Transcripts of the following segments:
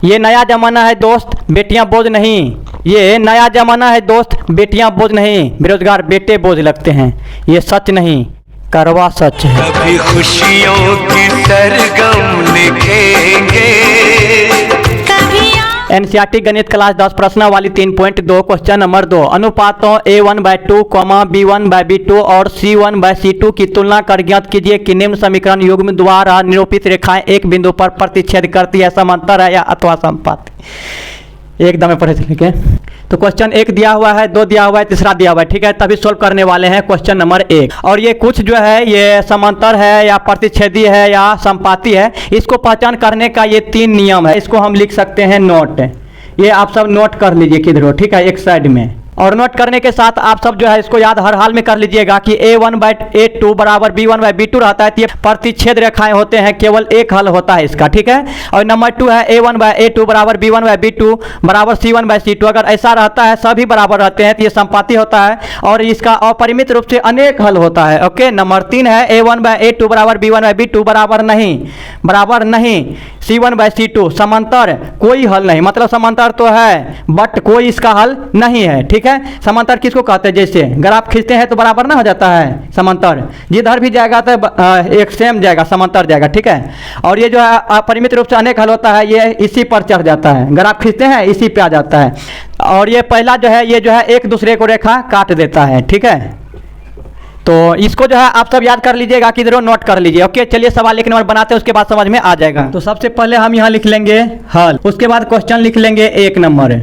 ये नया जमाना है दोस्त, बेटियां बोझ नहीं। ये नया जमाना है दोस्त, बेटियां बोझ नहीं, बेरोजगार बेटे बोझ लगते हैं। ये सच नहीं, करवा सच है। कभी खुशियों की सरगम लिखेंगे। एनसीईआरटी गणित क्लास 10 प्रश्न वाली 3.2 क्वेश्चन नंबर 2। अनुपातों A1/2, B1/B2 और C1/C2 की तुलना कर ज्ञात कीजिए कि निम्न समीकरण युग्म द्वारा निरूपित रेखाएं एक बिंदु पर प्रतिच्छेद करती है, समांतर है या अथवा समपाती। एकदम पढ़े चले। तो क्वेश्चन 1 दिया हुआ है, 2 दिया हुआ है, तीसरा दिया हुआ है। ठीक है, तभी सोल्व करने वाले हैं क्वेश्चन नंबर 1। और ये कुछ जो है ये समांतर है या प्रतिच्छेदी है या समपाती है, इसको पहचान करने का ये 3 नियम है। इसको हम लिख सकते हैं नोट। ये आप सब नोट कर लीजिए किधर हो, ठीक है, एक साइड में। और नोट करने के साथ आप सब जो है इसको याद हर हाल में कर लीजिएगा कि A1/A2 बराबर B1/B2 रहता है। तो ये प्रतिच्छेद रेखाएं होते हैं, केवल एक हल होता है इसका। ठीक है, और नंबर 2 है A1/A2 बराबर B1/B2 बराबर C1/C2। अगर ऐसा रहता है, सभी बराबर रहते हैं, तो ये समपाती होता है और इसका अपरिमित रूप से अनेक हल होता है। ओके, नंबर 3 है A1/A2 बराबर B1/B2 बराबर नहीं C1/C2। समांतर कोई हल नहीं, मतलब समांतर तो है बट कोई इसका हल नहीं है। ठीक है, समांतर किसको कहते हैं? जैसे ग्राफ खींचते हैं तो बराबर ना हो जाता है समांतर, जिधर भी जाएगा तो एक सेम जाएगा, समांतर जाएगा। ठीक है, और ये जो है अपरिमित रूप से अनेक हल होता है, ये इसी पर चढ़ जाता है। ग्राफ खींचते हैं इसी पे आ जाता है। और ये पहला जो है ये जो है एक दूसरे को रेखा काट देता है। ठीक है, तो इसको जो है आप सब याद कर लीजिएगा, किधर नोट कर लीजिए। ओके, चलिए सवाल एक नंबर बनाते हैं, उसके बाद समझ में आ जाएगा। तो सबसे पहले हम यहाँ लिख लेंगे हल, उसके बाद क्वेश्चन लिख लेंगे 1 नंबर।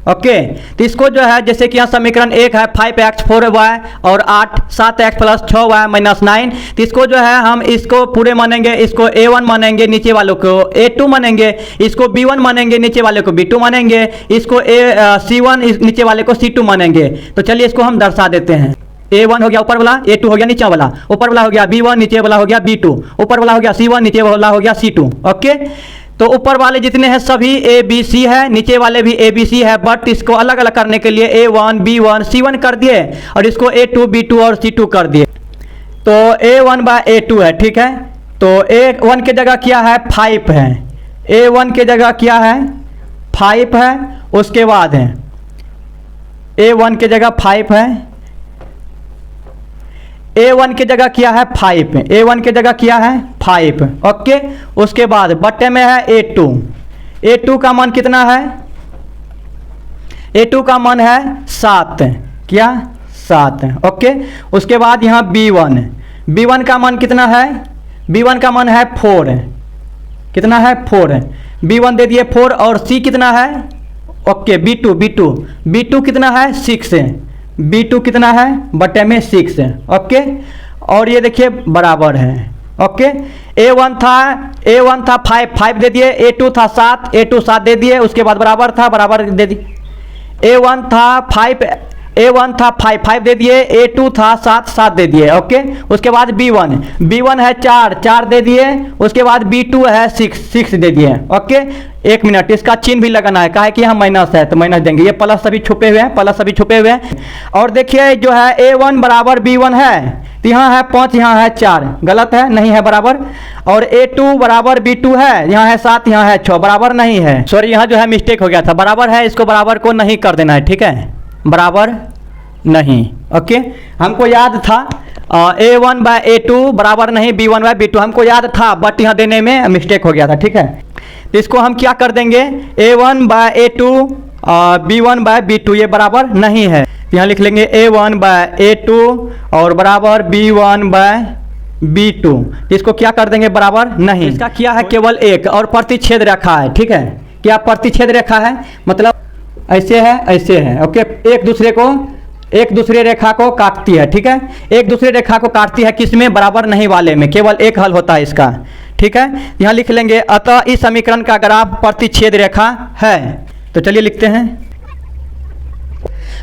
ओके, तो इसको जो है जैसे कि यहाँ समीकरण 1 है 5x 4y और 8 7x प्लस 6y माइनस 9। तो इसको जो है हम इसको पूरे मानेंगे, इसको A1 मानेंगे, नीचे वालों को A2 मानेंगे, इसको B1 मानेंगे, नीचे वाले को B2 मानेंगे, इसको C1 नीचे वाले को C2 मानेंगे। तो चलिए इसको हम दर्शा देते हैं। A1 हो गया ऊपर वाला, A2 हो गया नीचे वाला, ऊपर वाला हो गया B1, नीचे वाला हो गया B2, ऊपर वाला हो गया C1, नीचे वाला हो गया C2। ओके, तो ऊपर वाले जितने हैं सभी ABC है, नीचे वाले भी ABC है, बट इसको अलग अलग करने के लिए A1 B1 C1 कर दिए और इसको A2 B2 और C2 कर दिए। तो A1/A2 है। ठीक है, तो A1 की जगह क्या है 5 है, A1 की जगह क्या है 5 है। उसके बाद है A1 की जगह 5 है, A1 की जगह क्या है 5, A1 की जगह क्या है 5। ओके, उसके बाद बट्टे में है A2, A2 का मान कितना है? A2 का मान है 7, क्या 7। ओके, उसके बाद यहाँ B1, B1 का मान कितना है? B1 का मान है 4, कितना है 4, B1 दे दिए 4। और C कितना है? ओके, B2 कितना है 6, B2 कितना है बटे में 6 है। ओके, और ये देखिए बराबर है। ओके, A1 था 5 दे दिए, A2 था 7, A2 7 दे दिए, उसके बाद बराबर दे दिए। A1 था 5 दे दिए, A2 था 7 दे दिए। ओके, उसके बाद B1 है 4 दे दिए, उसके बाद B2 है 6 दे दिए। ओके, 1 मिनट, इसका चिन्ह भी लगाना है, काहे कि यहाँ माइनस है तो माइनस देंगे। ये प्लस सभी छुपे हुए हैं, और देखिए जो है A1 बराबर B1 है, तो यहाँ है 5, यहाँ है 4, गलत है, नहीं है बराबर। और A2 बराबर B2 है, यहाँ है 7, यहाँ है 6, बराबर नहीं है। सॉरी, यहाँ जो है मिस्टेक हो गया था, बराबर है, इसको बराबर को नहीं कर देना है। ठीक है, बराबर नहीं। ओके, हमको याद था A1/A2 बराबर नहीं B1/B2, हमको याद था, बट यहाँ देने में मिस्टेक हो गया था। ठीक है, तो इसको हम क्या कर देंगे A1/A2 B1/B2 ये बराबर नहीं है, यहाँ लिख लेंगे A1/A2 और बराबर B1/B2। इसको क्या कर देंगे बराबर नहीं। इसका क्या है केवल एक, और प्रतिच्छेद रेखा है। ठीक है, क्या प्रतिच्छेद रेखा है? मतलब ऐसे है। ओके, एक दूसरे रेखा को काटती है। ठीक है, एक दूसरे रेखा को काटती है, किसमें? बराबर नहीं वाले में, केवल एक हल होता है इसका। ठीक है, यहाँ लिख लेंगे अतः इस समीकरण का ग्राफ प्रतिच्छेद रेखा है। तो चलिए लिखते हैं,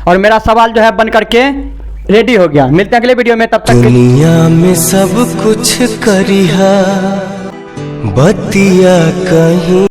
और मेरा सवाल जो है बन करके रेडी हो गया। मिलते हैं अगले वीडियो में, तब तक दुनिया में सब कुछ करिहा बतिया कहीं।